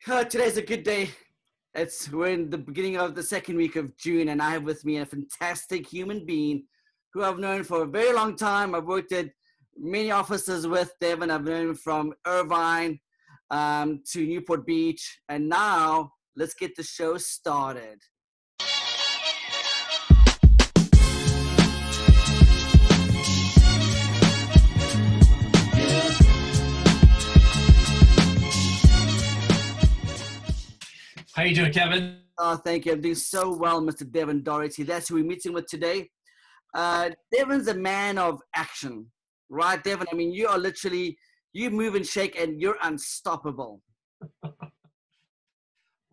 Today's a good day. We're in the beginning of the second week of June, and I have with me a fantastic human being who I've known for a very long time. I've worked at many offices with Devin. I've known him from Irvine to Newport Beach, and now let's get the show started. How you doing, Kevin? Oh, thank you. I'm doing so well, Mr. Devin Doherty. That's who we're meeting with today. Devin's a man of action, right, Devin? I mean, you are literally, you move and shake and you're unstoppable.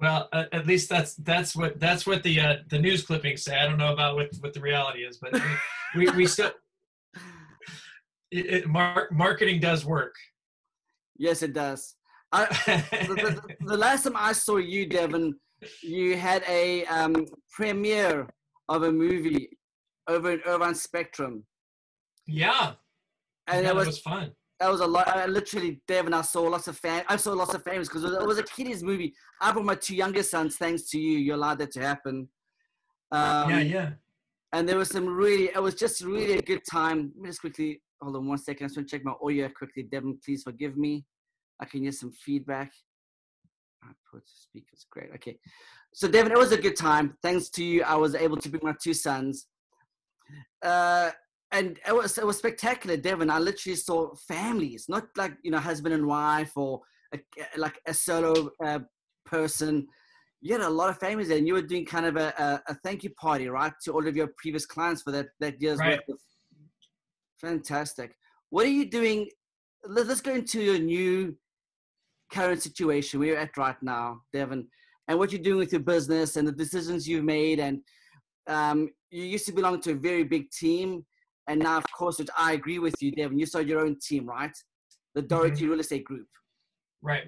Well, at least that's what the news clippings say. I don't know about what the reality is, but we still marketing does work. Yes, it does. The last time I saw you, Devin, you had a premiere of a movie over in Irvine Spectrum. Yeah, and that was fun. That was a lot. Literally, Devin, I saw lots of fans because it was a kiddies movie. I brought my two youngest sons. Thanks to you, you allowed that to happen. Yeah. And there was it was just really a good time. Let me just quickly, hold on one second. I just want to check my audio quickly. Devin, please forgive me. I can hear some feedback. I put speakers, great. Okay. So Devin, it was a good time. Thanks to you, I was able to bring my two sons. And it was spectacular, Devin. I literally saw families, not like, husband and wife or like a solo person. You had a lot of families there, and you were doing kind of a thank you party, right, to all of your previous clients for that year's right. worth of. Fantastic. What are you doing? Let's go into your new current situation where you're at right now, Devin, and what you're doing with your business and the decisions you've made. And you used to belong to a very big team, and now, of course, which I agree with you, Devin, you started your own team, right? The Doherty Real Estate Group. Right.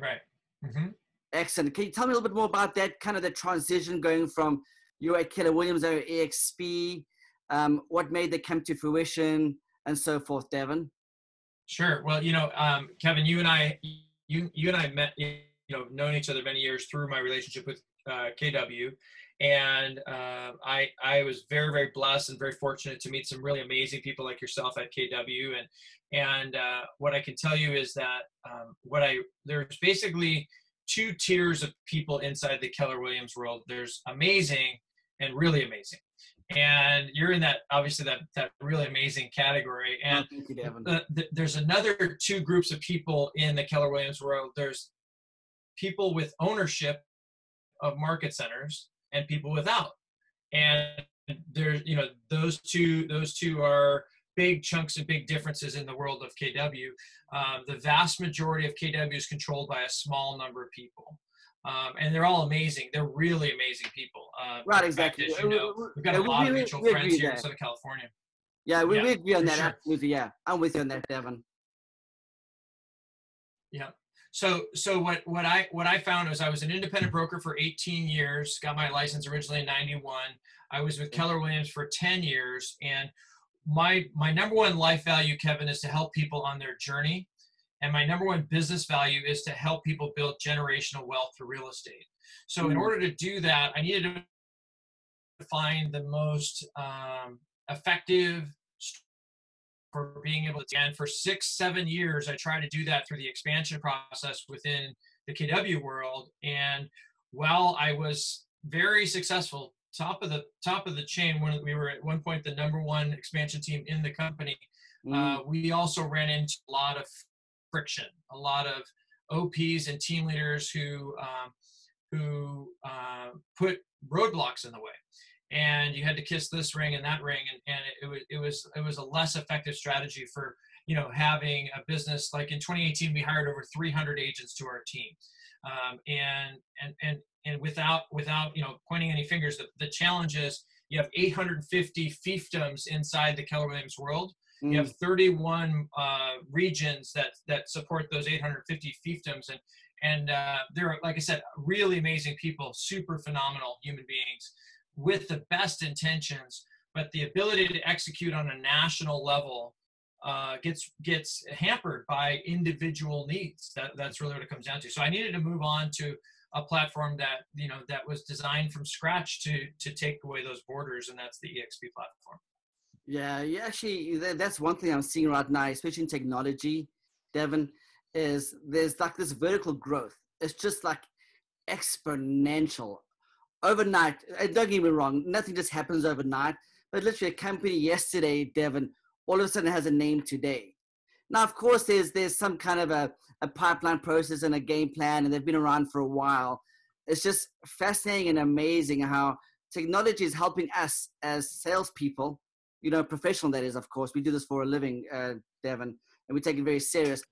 Mm-hmm. Excellent. Can you tell me a little bit more about that, kind of the transition going from you at Keller Williams or EXP, what made that come to fruition, and so forth, Devin? Sure. Well, Kevin, you and I met, known each other many years through my relationship with KW. And I was very, very blessed and very fortunate to meet some really amazing people like yourself at KW. And what I can tell you is that there's basically two tiers of people inside the Keller Williams world. There's amazing and really amazing. And you're in that, obviously, that really amazing category. And thank you, Devin. There's another two groups of people in the Keller Williams world. There's people with ownership of market centers and people without. And there's, those two are big chunks and big differences in the world of KW. The vast majority of KW is controlled by a small number of people. And they're all amazing. They're really amazing people. Right, exactly. Fact, as we've got a lot of mutual friends here in Southern California. Yeah, we agree on that. Sure. Absolutely, yeah. I'm with you on that, Devin. Yeah. So what I found was I was an independent broker for 18 years, got my license originally in 91. I was with Keller Williams for 10 years. And my number one life value, Kevin, is to help people on their journey. And my number one business value is to help people build generational wealth through real estate. So in order to do that, I needed to find the most effective for being able to, and for 6-7 years, I tried to do that through the expansion process within the KW world. And while I was very successful, top of the chain, when we were at one point the number one expansion team in the company, we also ran into a lot of friction, a lot of OPs and team leaders who put roadblocks in the way, and you had to kiss this ring and that ring, and it was a less effective strategy for having a business. Like in 2018, we hired over 300 agents to our team, and without pointing any fingers, the challenge is you have 850 fiefdoms inside the Keller Williams world. You have 31 regions that support those 850 fiefdoms, and they're, like I said, really amazing people, super phenomenal human beings with the best intentions, but the ability to execute on a national level gets hampered by individual needs. That's really what it comes down to. So I needed to move on to a platform that, that was designed from scratch to take away those borders, and that's the EXP platform. Yeah, actually, that's one thing I'm seeing right now, especially in technology, Devin, is there's like this vertical growth. It's just like exponential. Overnight, don't get me wrong, nothing just happens overnight, but literally a company yesterday, Devin, all of a sudden has a name today. Now, of course, there's some kind of a pipeline process and a game plan, and they've been around for a while. It's just fascinating and amazing how technology is helping us as salespeople, professional that is, of course. We do this for a living, Devin, and we take it very serious.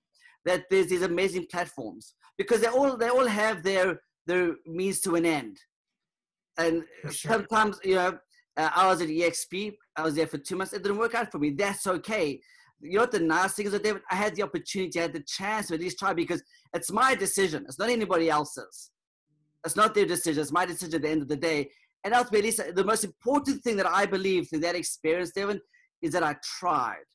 That there's these amazing platforms because they all have their means to an end. And sure. sometimes, I was at EXP. I was there for 2 months. It didn't work out for me. That's okay. You know what the nice thing is, David? I had the opportunity, I had the chance to at least try because it's my decision. It's not anybody else's. It's not their decision. It's my decision at the end of the day. And ultimately, the most important thing that I believe through that experience, Devin, is that I tried.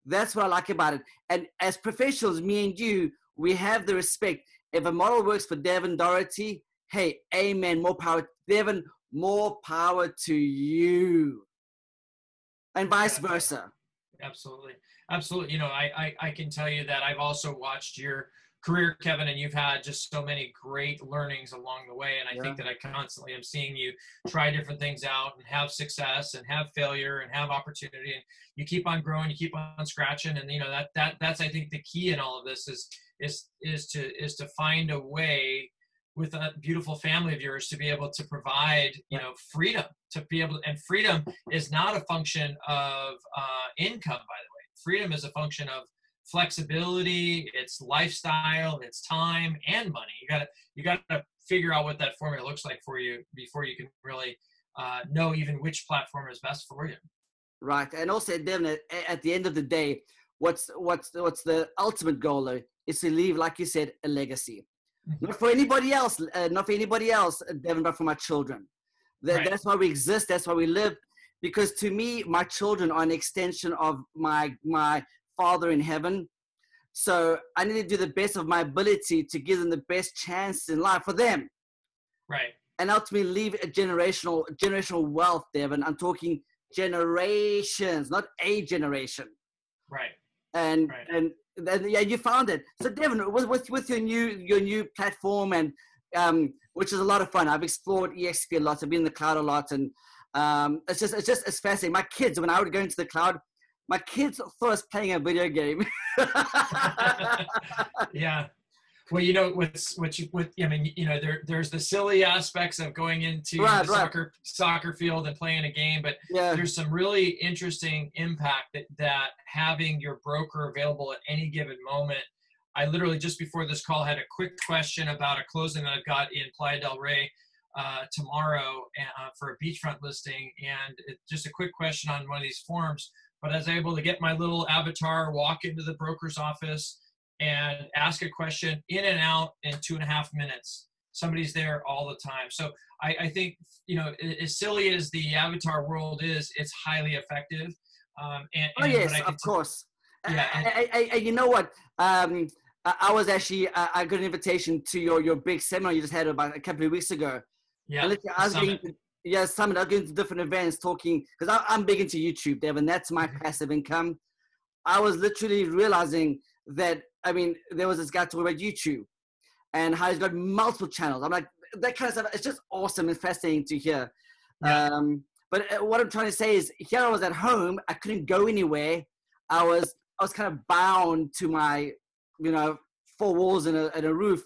That's what I like about it. And as professionals, me and you, we have the respect. If a model works for Devin Doherty, hey, amen, more power. Devin, more power to you. And vice versa. Absolutely. Absolutely. I can tell you that I've also watched your career, Kevin, and you've had just so many great learnings along the way. And I think that I constantly am seeing you try different things out and have success and have failure and have opportunity. And you keep on growing, you keep on scratching. And, that's, I think, the key in all of this is to find a way with a beautiful family of yours to be able to provide, freedom, to be able to, and freedom is not a function of income, by the way. Freedom is a function of flexibility, it's lifestyle, it's time and money. You gotta figure out what that formula looks like for you before you can really know even which platform is best for you. Right. And also, Devin, at the end of the day, what's the ultimate goal though, is to leave, like you said, a legacy. Not for anybody else, Devin, but for my children. That's why we exist. That's why we live. Because to me, my children are an extension of my Father in heaven. So I need to do the best of my ability to give them the best chance in life for them. Right. And ultimately leave a generational wealth, Devin. I'm talking generations, not a generation. Right. And yeah, you found it. So Devin, with your new platform and which is a lot of fun. I've explored EXP a lot. I've been in the cloud a lot, and it's fascinating. My kids, when I would go into the cloud, my kids thought I was playing a video game. Yeah. Well, there's the silly aspects of going into the soccer field and playing a game, but there's some really interesting impact that having your broker available at any given moment. I literally just before this call had a quick question about a closing that I've got in Playa del Rey tomorrow for a beachfront listing, and just a quick question on one of these forms. But I was able to get my little avatar, walk into the broker's office, and ask a question in and out in 2.5 minutes. Somebody's there all the time. So I think, as silly as the avatar world is, it's highly effective. Of course. Yeah. And you know what? I was actually, I got an invitation to your big seminar you just had about a couple of weeks ago. Yeah. Summit. I go into different events talking, because I'm big into YouTube, Devin. That's my passive income. I was literally realizing that, there was this guy talking about YouTube and how he's got multiple channels. I'm like, that kind of stuff, it's just awesome and fascinating to hear. Yeah. But what I'm trying to say is, here I was at home. I couldn't go anywhere. I was kind of bound to my, 4 walls and a roof.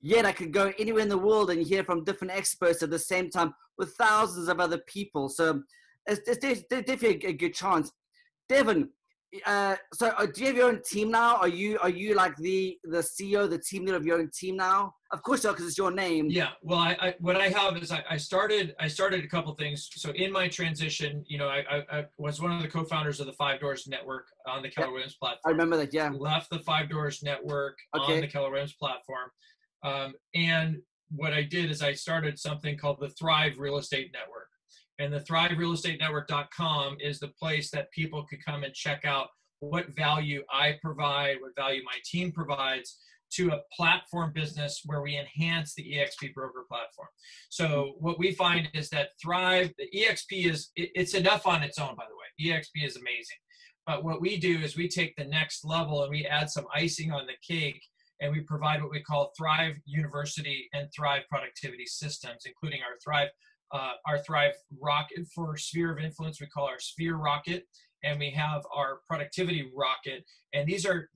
Yet I could go anywhere in the world and hear from different experts at the same time with thousands of other people. So it's definitely a good chance. Devin, so do you have your own team now? Are you like the CEO, the team leader of your own team now? Of course, because it's your name. Yeah. Well, what I have is I started a couple things. So in my transition, I was one of the co-founders of the 5 Doors Network on the Keller Williams platform. I remember that. Yeah. Left the 5 Doors Network on the Keller Williams platform, and what I did is I started something called the Thrive Real Estate Network. And the thriverealestatenetwork.com is the place that people could come and check out what value I provide, what value my team provides to a platform business where we enhance the EXP broker platform. So what we find is that Thrive, the EXP it's enough on its own, by the way. EXP is amazing. But what we do is we take the next level and we add some icing on the cake, and we provide what we call Thrive University and Thrive Productivity Systems, including our Thrive Rocket for Sphere of Influence. We call our Sphere Rocket, and we have our Productivity Rocket. And these are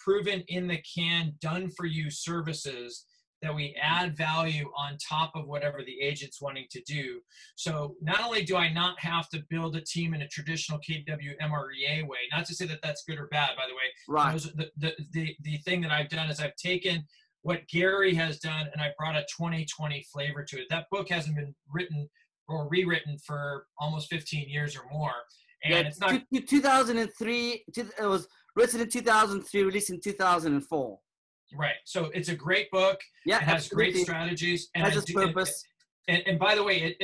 proven in the can, done for you services that we add value on top of whatever the agent's wanting to do. So not only do I not have to build a team in a traditional KW MREA way, not to say that that's good or bad, by the way. Right. The thing that I've done is I've taken what Gary has done and I brought a 2020 flavor to it. That book hasn't been written or rewritten for almost 15 years or more. And yeah, it's not 2003. It was written in 2003, released in 2004. Right. So it's a great book. Yeah, it has great strategies. And has its purpose. And by the way,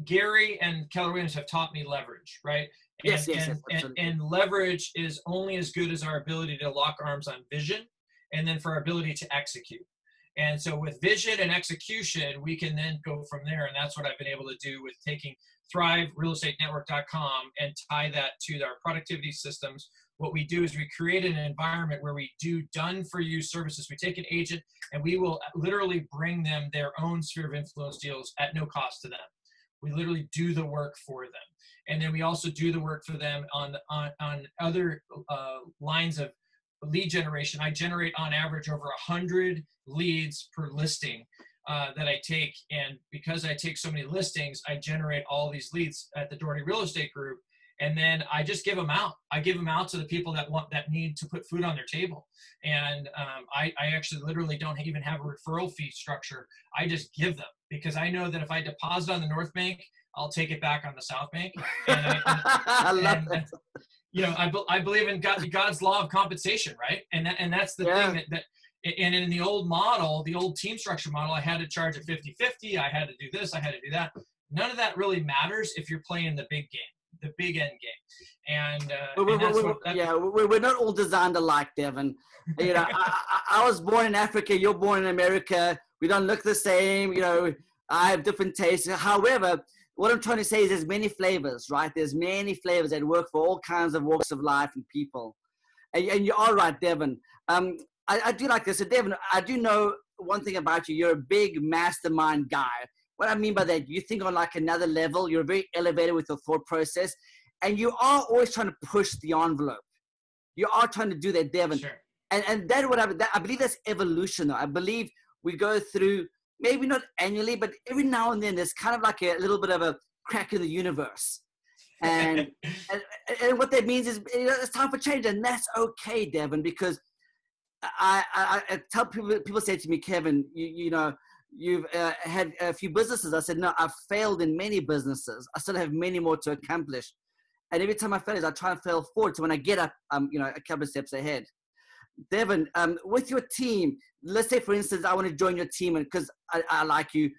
Gary and Keller Williams have taught me leverage, right? And, yes, and leverage is only as good as our ability to lock arms on vision, and then for our ability to execute. And so with vision and execution, we can then go from there. And that's what I've been able to do with taking ThriveRealEstateNetwork.com and tie that to our productivity systems. What we do is we create an environment where we do done-for-you services. We take an agent and we will literally bring them their own sphere of influence deals at no cost to them. We literally do the work for them. And then we also do the work for them on other lines of lead generation. I generate on average over 100 leads per listing that I take. And because I take so many listings, I generate all these leads at the Doherty Real Estate Group. And then I just give them out. I give them out to the people that need to put food on their table. And I actually literally don't even have a referral fee structure. I just give them, because I know that if I deposit on the North Bank, I'll take it back on the South Bank. And I love that. You know, I believe in God's law of compensation, right? And that's the thing that and in the old model, the old team structure model, I had to charge at 50-50. I had to do this. I had to do that. None of that really matters if you're playing the big game. The big end game. And, we're not all designed alike, Devin. You know, I was born in Africa, you're born in America. We don't look the same. You know, I have different tastes. However, what I'm trying to say is there's many flavors, right? There's many flavors that work for all kinds of walks of life and people. And you are right, Devin. I do like this. So, Devin, I do know one thing about you. You're a big mastermind guy. What I mean by that, you think on like another level. You're very elevated with your thought process, and you are always trying to push the envelope. You are trying to do that, Devin. Sure. And that's what I believe that's evolution. I believe we go through, maybe not annually, but every now and then there's kind of like a little bit of a crack in the universe. And and what that means is, you know, it's time for change, and that's okay, Devin, because I tell people say to me, Kevin, you know, you've had a few businesses. I said, no, I've failed in many businesses. I still have many more to accomplish. And every time I fail, I try and fail forward. So when I get up, you know, a couple of steps ahead. Devin, with your team, let's say, for instance, I want to join your team because I like you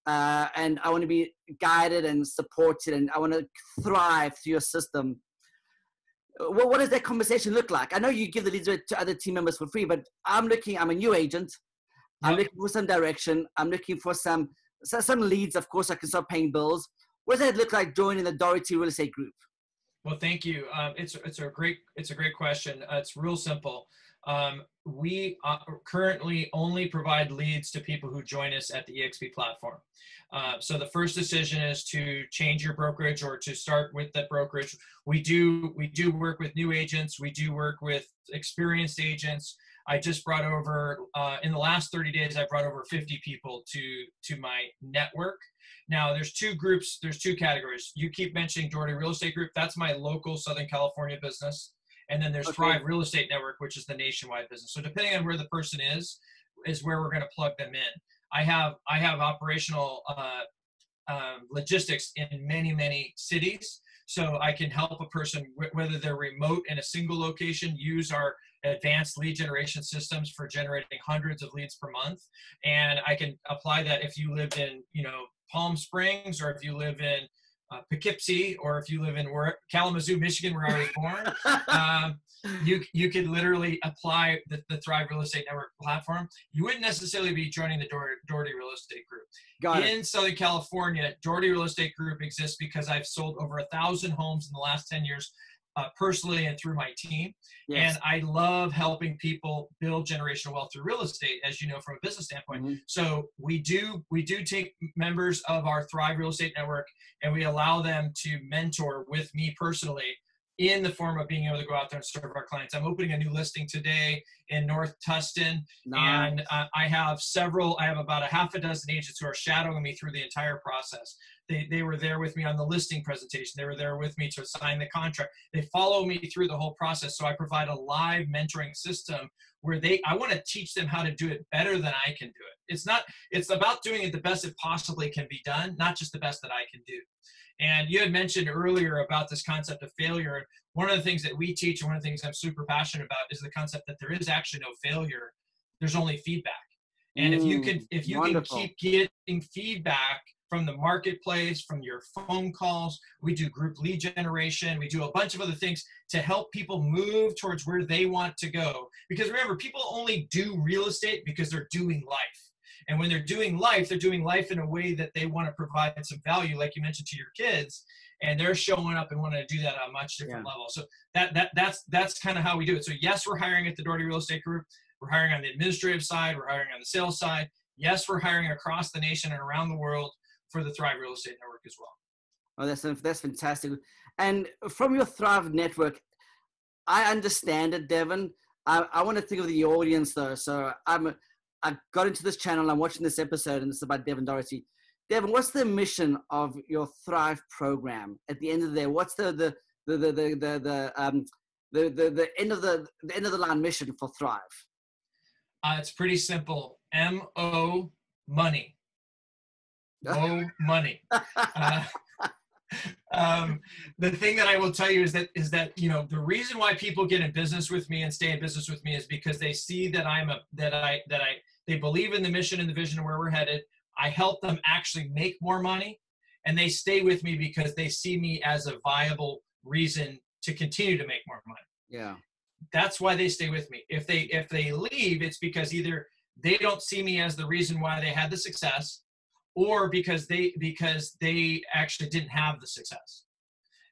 and I want to be guided and supported and I want to thrive through your system. What does that conversation look like? I know you give the leads to other team members for free, but I'm a new agent. I'm looking for some direction. I'm looking for some leads. Of course, I can start paying bills. What does that look like joining the Doherty Real Estate Group? Well, thank you. It's a great question. It's real simple. We currently only provide leads to people who join us at the EXP platform. So the first decision is to change your brokerage or to start with that brokerage. We do work with new agents. We do work with experienced agents. I just brought over, in the last 30 days, I brought over 50 people to my network. Now, there's two groups, there's two categories. You keep mentioning Doherty Real Estate Group. That's my local Southern California business. And then there's Thrive Real Estate Network, which is the nationwide business. So depending on where the person is where we're going to plug them in. I have operational logistics in many, many cities. So I can help a person, whether they're remote in a single location, use our advanced lead generation systems for generating hundreds of leads per month. And I can apply that if you live in, you know, Palm Springs, or if you live in Poughkeepsie, or if you live in Kalamazoo, Michigan, where I was born, you could literally apply the Thrive Real Estate Network platform. You wouldn't necessarily be joining the Doherty Real Estate Group. In Southern California, Doherty Real Estate Group exists because I've sold over 1,000 homes in the last 10 years, personally and through my team. Yes. And I love helping people build generational wealth through real estate, as you know, from a business standpoint. Mm-hmm. So we do take members of our Thrive Real Estate Network, and we allow them to mentor with me personally in the form of being able to go out there and serve our clients. I'm opening a new listing today in North Tustin. Nice. And I have about a half a dozen agents who are shadowing me through the entire process. They were there with me on the listing presentation. They were there with me to sign the contract. They follow me through the whole process. So I provide a live mentoring system where I want to teach them how to do it better than I can do it. It's about doing it the best it possibly can be done, not just the best that I can do. And you had mentioned earlier about this concept of failure. One of the things that we teach, and one of the things I'm super passionate about, is the concept that there is actually no failure. There's only feedback. And if you can keep getting feedback from the marketplace, from your phone calls, we do group lead generation, we do a bunch of other things to help people move towards where they want to go. Because remember, people only do real estate because they're doing life. And when they're doing life in a way that they want to provide some value, like you mentioned, to your kids, and they're showing up and wanting to do that on a much different level. So that's kind of how we do it. So yes, we're hiring at the Doherty Real Estate Group. We're hiring on the administrative side. We're hiring on the sales side. Yes, we're hiring across the nation and around the world for the Thrive Real Estate Network as well. Oh, that's fantastic. And from your Thrive Network, I understand it, Devin. I want to think of the audience though. So I got into this channel, I'm watching this episode, and it's about Devin Doherty. Devin, what's the mission of your Thrive program? At the end of the day, what's the end of the line mission for Thrive? It's pretty simple. M-O money. No money. The thing that I will tell you is that the reason why people get in business with me and stay in business with me is because they see that they believe in the mission and the vision of where we're headed. I help them actually make more money, and they stay with me because they see me as a viable reason to continue to make more money. Yeah. That's why they stay with me. If they leave, it's because either they don't see me as the reason why they had the success, or because they actually didn't have the success.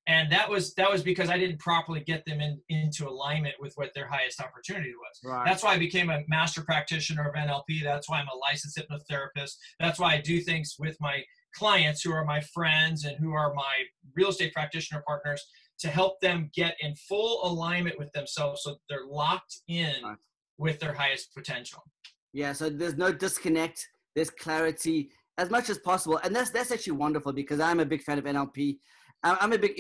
And that was because I didn't properly get them into alignment with what their highest opportunity was. Right. That's why I became a master practitioner of NLP. That's why I'm a licensed hypnotherapist. That's why I do things with my clients who are my friends and who are my real estate practitioner partners, to help them get in full alignment with themselves so they're locked in with their highest potential. Yeah, so there's no disconnect. There's clarity as much as possible. And that's actually wonderful, because I'm a big fan of NLP. I'm a big,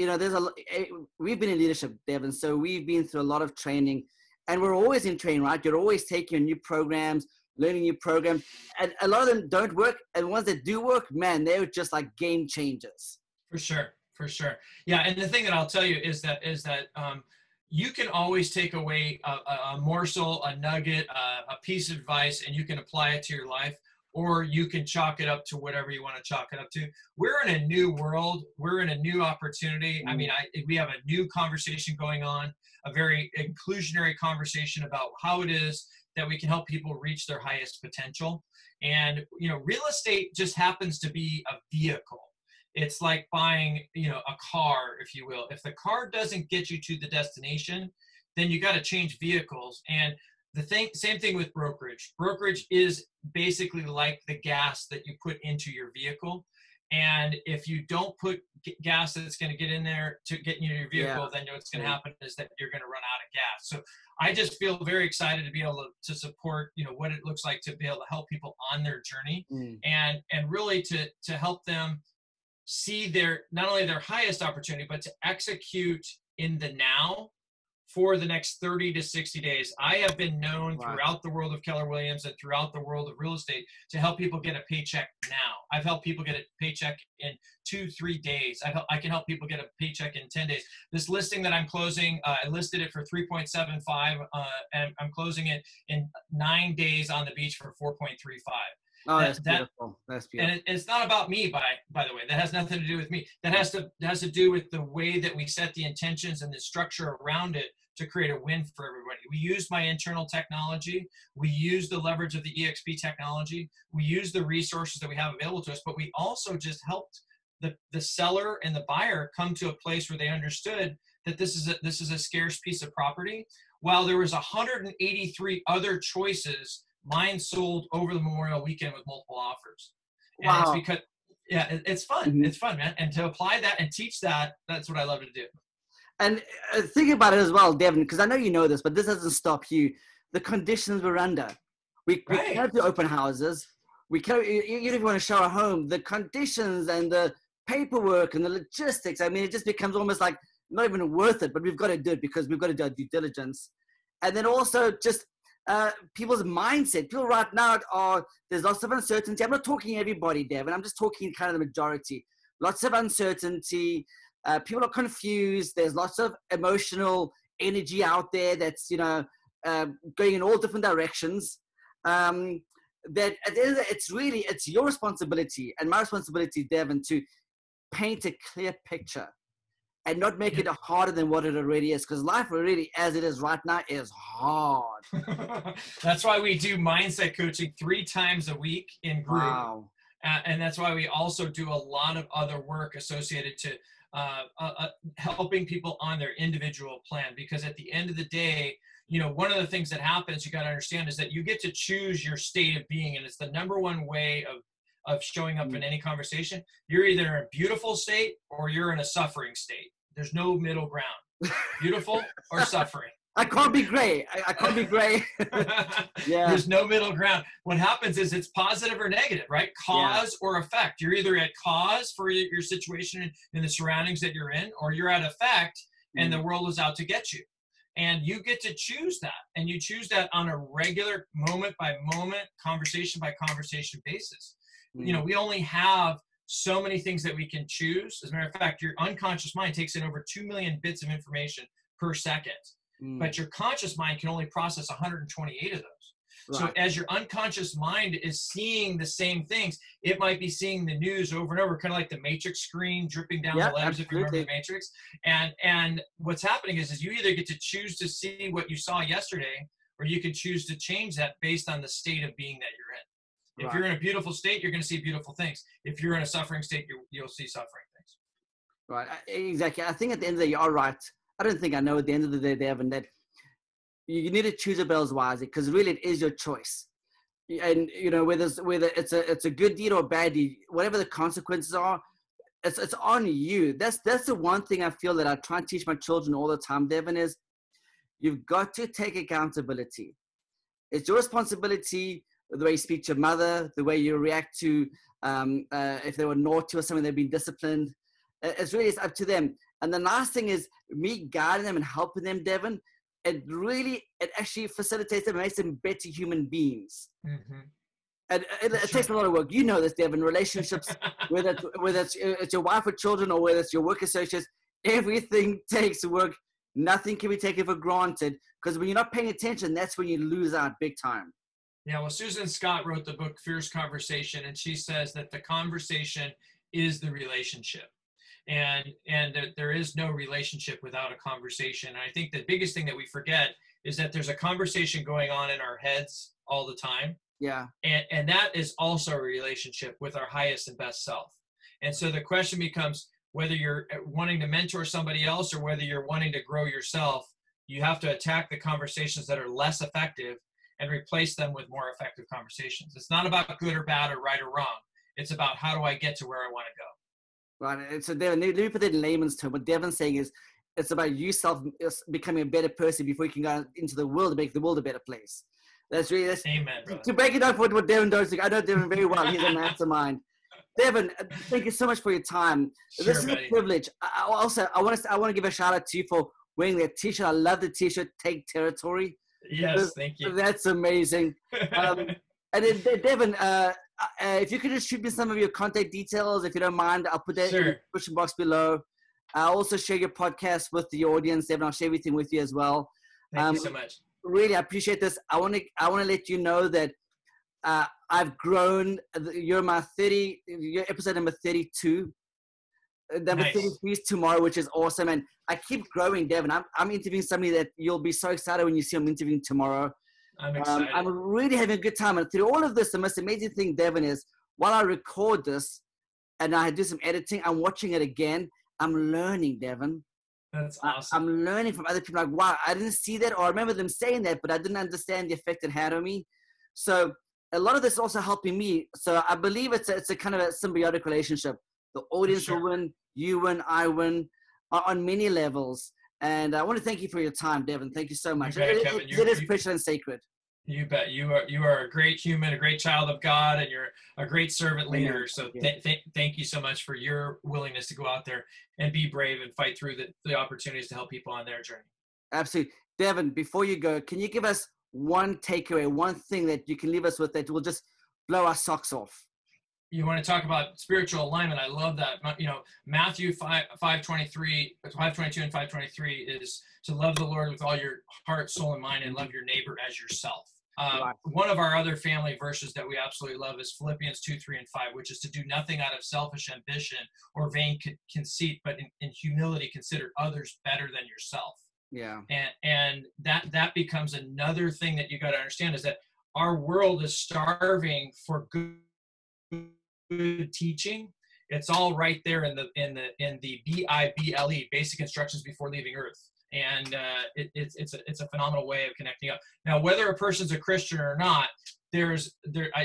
we've been in leadership, Devin, so we've been through a lot of training, and we're always in training, right? You're always taking new programs, learning new programs, and a lot of them don't work. And the ones that do work, man, they're just like game changers. For sure. Yeah. And the thing that I'll tell you is that you can always take away a morsel, a nugget, a piece of advice, and you can apply it to your life, or you can chalk it up to whatever you want to chalk it up to. We're in a new world. We're in a new opportunity. I mean, we have a new conversation going on, a very inclusionary conversation about how it is that we can help people reach their highest potential. And, real estate just happens to be a vehicle. It's like buying, a car, if you will. If the car doesn't get you to the destination, then you got to change vehicles. And same thing with brokerage. Brokerage is basically like the gas that you put into your vehicle. And if you don't put gas that's going to get in there to get into your vehicle, then what's going to happen is that you're going to run out of gas. So I just feel very excited to be able to support, what it looks like to be able to help people on their journey, and really to help them see not only their highest opportunity, but to execute in the now for the next 30 to 60 days. I have been known throughout the world of Keller Williams and throughout the world of real estate to help people get a paycheck now. I've helped people get a paycheck in 2-3 days. I can help people get a paycheck in 10 days. This listing that I'm closing, I listed it for 3.75, and I'm closing it in 9 days on the beach for 4.35. Oh, that's beautiful. That's beautiful. And it's not about me, by the way. That has nothing to do with me. That has to do with the way that we set the intentions and the structure around it to create a win for everybody. We used my internal technology. We used the leverage of the EXP technology. We used the resources that we have available to us, but we also just helped the seller and the buyer come to a place where they understood that this is a scarce piece of property. While there was 183 other choices, mine sold over the Memorial Weekend with multiple offers. And wow. It's because, it's fun. Mm-hmm. It's fun, man. And to apply that and teach that, that's what I love to do. And think about it as well, Devin, because I know you know this, but this doesn't stop you. The conditions we're under. We can't do open houses. We can't, even if you want to show a home, the conditions and the paperwork and the logistics, I mean, it just becomes almost like not even worth it, but we've got to do it because we've got to do our due diligence. And then also just people's mindset. People right now there's lots of uncertainty. I'm not talking everybody, Devin. I'm just talking kind of the majority. Lots of uncertainty. People are confused. There's lots of emotional energy out there that's, going in all different directions. That at the end of the day, it's your responsibility and my responsibility, Devin, to paint a clear picture and not make it harder than what it already is. Because life already, as it is right now, is hard. That's why we do mindset coaching 3 times a week in group. Wow. And that's why we also do a lot of other work associated to helping people on their individual plan. Because at the end of the day, one of the things that happens, you got to understand, is that you get to choose your state of being. And it's the number one way of showing up in any conversation. You're either in a beautiful state or you're in a suffering state. There's no middle ground. Beautiful or suffering. I can't be gray. I can't be gray. Yeah. There's no middle ground. What happens is it's positive or negative, right? Cause or effect. You're either at cause for your situation and the surroundings that you're in, or you're at effect and the world is out to get you. And you get to choose that. And you choose that on a regular moment by moment, conversation by conversation basis. We only have so many things that we can choose. As a matter of fact, your unconscious mind takes in over 2 million bits of information per second. But your conscious mind can only process 128 of those. Right. So as your unconscious mind is seeing the same things, it might be seeing the news over and over, kind of like the Matrix screen dripping down the legs, if you remember the Matrix. And what's happening is you either get to choose to see what you saw yesterday, or you can choose to change that based on the state of being that you're in. If you're in a beautiful state, you're going to see beautiful things. If you're in a suffering state, you'll see suffering things. Right, exactly. I think at the end of the day, you're right. I don't think I know at the end of the day, Devin, that you need to choose your battles wisely, because really it is your choice. And whether it's a good deed or a bad deed, whatever the consequences are, it's on you. That's the one thing I feel that I try and teach my children all the time, Devin, is you've got to take accountability. It's your responsibility, the way you speak to your mother, the way you react to if they were naughty or something, they've been disciplined. It's up to them. And the nice thing is me guiding them and helping them, Devin, it actually facilitates them and makes them better human beings. Mm-hmm. And it takes a lot of work. You know this, Devin. Relationships, whether it's your wife or children, or whether it's your work associates, everything takes work. Nothing can be taken for granted, because when you're not paying attention, that's when you lose out big time. Yeah, well, Susan Scott wrote the book Fierce Conversation, and she says that the conversation is the relationship. And that there is no relationship without a conversation. And I think the biggest thing that we forget is that there's a conversation going on in our heads all the time. Yeah. And that is also a relationship with our highest and best self. And so the question becomes, whether you're wanting to mentor somebody else or whether you're wanting to grow yourself, you have to attack the conversations that are less effective and replace them with more effective conversations. It's not about good or bad or right or wrong. It's about, how do I get to where I want to go? Right. So Devin, let me put it in layman's terms. What Devin's saying is, it's about you becoming a better person before you can go into the world to make the world a better place. That's Amen, brother. To break it up with what Devin does. I know Devin very well. He's a mastermind. Devin, thank you so much for your time. Sure, this is a privilege. I want to give a shout out to you for wearing that T-shirt. I love the T-shirt. Take territory. Yes, thank you. That's amazing. And then Devin, if you could just shoot me some of your contact details, if you don't mind, I'll put that in the description box below. I'll also share your podcast with the audience, Devin. I'll share everything with you as well. Thank you so much. Really, I appreciate this. I want to let you know that I've grown. You're my you're episode number 32. Number 33 is tomorrow, which is awesome. And I keep growing, Devin. I'm interviewing somebody that you'll be so excited when you see I'm interviewing tomorrow. I'm excited. I'm really having a good time. And through all of this, the most amazing thing, Devin, is while I record this and I do some editing, I'm watching it again. I'm learning, Devin. That's awesome. I'm learning from other people. Like, wow, I didn't see that, or I remember them saying that, but I didn't understand the effect it had on me. So a lot of this is also helping me. So I believe it's a kind of a symbiotic relationship. The audience will win, you win, I win, on many levels. And I want to thank you for your time, Devin. Thank you so much. It is precious and sacred. You bet. You are a great human, a great child of God, and you're a great servant leader. So thank you so much for your willingness to go out there and be brave and fight through the opportunities to help people on their journey. Absolutely. Devin, before you go, can you give us one takeaway, one thing that you can leave us with that will just blow our socks off? You want to talk about spiritual alignment. I love that. You know, Matthew 5:22 and 5:23 is to love the Lord with all your heart, soul, and mind, and love your neighbor as yourself. One of our other family verses that we absolutely love is Philippians 2:3 and 5, which is to do nothing out of selfish ambition or vain conceit, but in humility consider others better than yourself. Yeah. And that becomes another thing that you got to understand, is that our world is starving for good teaching. It's all right there in the Bible, basic instructions before leaving Earth. And it's a phenomenal way of connecting up. Now, whether a person's a Christian or not, there's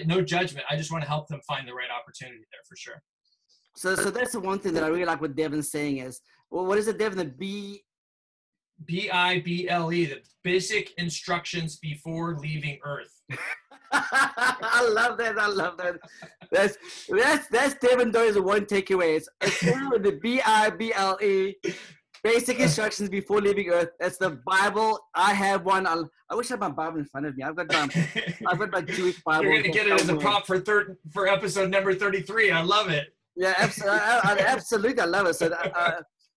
no judgment. I just want to help them find the right opportunity there for sure. So that's the one thing that I really like what Devin's saying is, well, what is it, Devin? The Bible, the basic instructions before leaving Earth. I love that. That's Devin Doherty's one takeaway. It's the Bible, basic instructions before leaving Earth. That's the Bible. I have one. I wish I had my Bible in front of me. I've got my Jewish Bible. You're gonna get it as a prop for episode number 33. I love it. Yeah, absolutely. I love it. So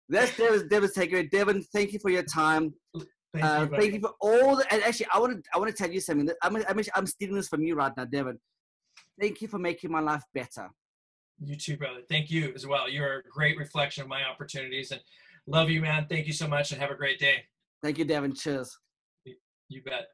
that's Devin's takeaway. Devin, thank you for your time. Thank you for all and actually I want to tell you something. I'm stealing this from you right now, Devin. Thank you for making my life better. You too, brother. Thank you as well. You're a great reflection of my opportunities, and love you, man. Thank you so much, and have a great day. Thank you, Devin. Cheers. You bet.